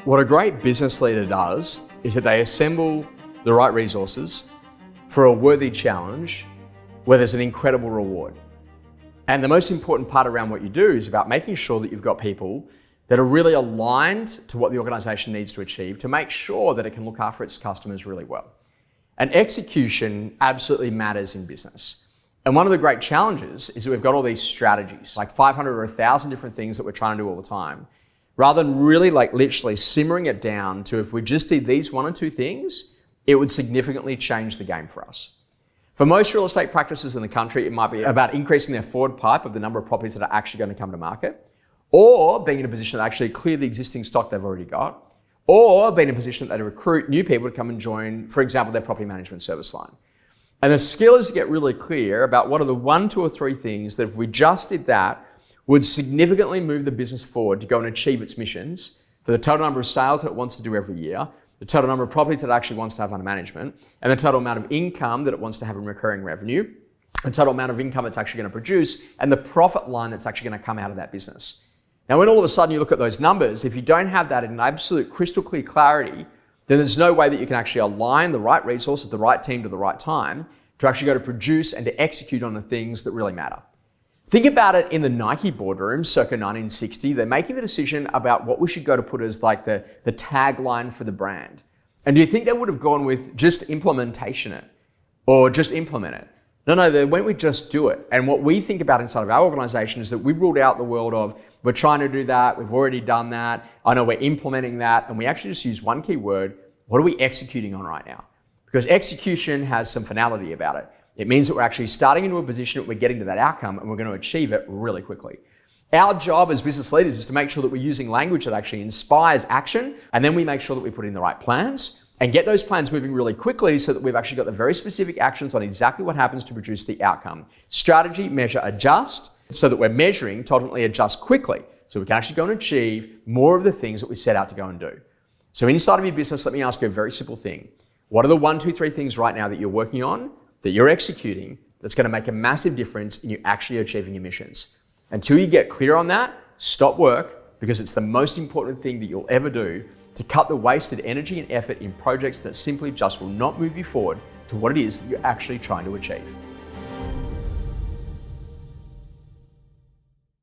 What a great business leader does is that they assemble the right resources for a worthy challenge where there's an incredible reward. And the most important part around what you do is about making sure that you've got people that are really aligned to what the organization needs to achieve to make sure that it can look after its customers really well. And execution absolutely matters in business. And one of the great challenges is that we've got all these strategies, like 500 or 1,000 different things that we're trying to do all the time. Rather than really literally simmering it down to if we just did these one or two things, it would significantly change the game for us. For most real estate practices in the country, it might be about increasing their forward pipe of the number of properties that are actually going to come to market, or being in a position to actually clear the existing stock they've already got, or being in a position that they recruit new people to come and join, for example, their property management service line. And the skill is to get really clear about what are the 1, 2, or 3 things that if we just did that, would significantly move the business forward to go and achieve its missions for the total number of sales that it wants to do every year, the total number of properties that it actually wants to have under management, and the total amount of income that it wants to have in recurring revenue, the total amount of income it's actually going to produce, and the profit line that's actually going to come out of that business. Now, when all of a sudden you look at those numbers, if you don't have that in absolute crystal clear clarity, then there's no way that you can actually align the right resources, the right team to the right time to actually go to produce and to execute on the things that really matter. Think about it in the Nike boardroom circa 1960. They're making the decision about what we should go to put as like the tagline for the brand. And do you think they would have gone with just implementation it or just implement it? No, they went with just do it. And what we think about inside of our organization is that we've ruled out the world of we're trying to do that, we've already done that, I know we're implementing that, and we actually just use one key word: what are we executing on right now? Because execution has some finality about it. It means that we're actually starting into a position that we're getting to that outcome and we're going to achieve it really quickly. Our job as business leaders is to make sure that we're using language that actually inspires action, and then we make sure that we put in the right plans and get those plans moving really quickly so that we've actually got the very specific actions on exactly what happens to produce the outcome. Strategy, measure, adjust, so that we're measuring to ultimately adjust quickly so we can actually go and achieve more of the things that we set out to go and do. So inside of your business, let me ask you a very simple thing. What are the 1, 2, 3 things right now that you're working on, that you're executing, that's going to make a massive difference in you actually achieving your missions? Until you get clear on that, stop work, because it's the most important thing that you'll ever do to cut the wasted energy and effort in projects that simply just will not move you forward to what it is that you're actually trying to achieve.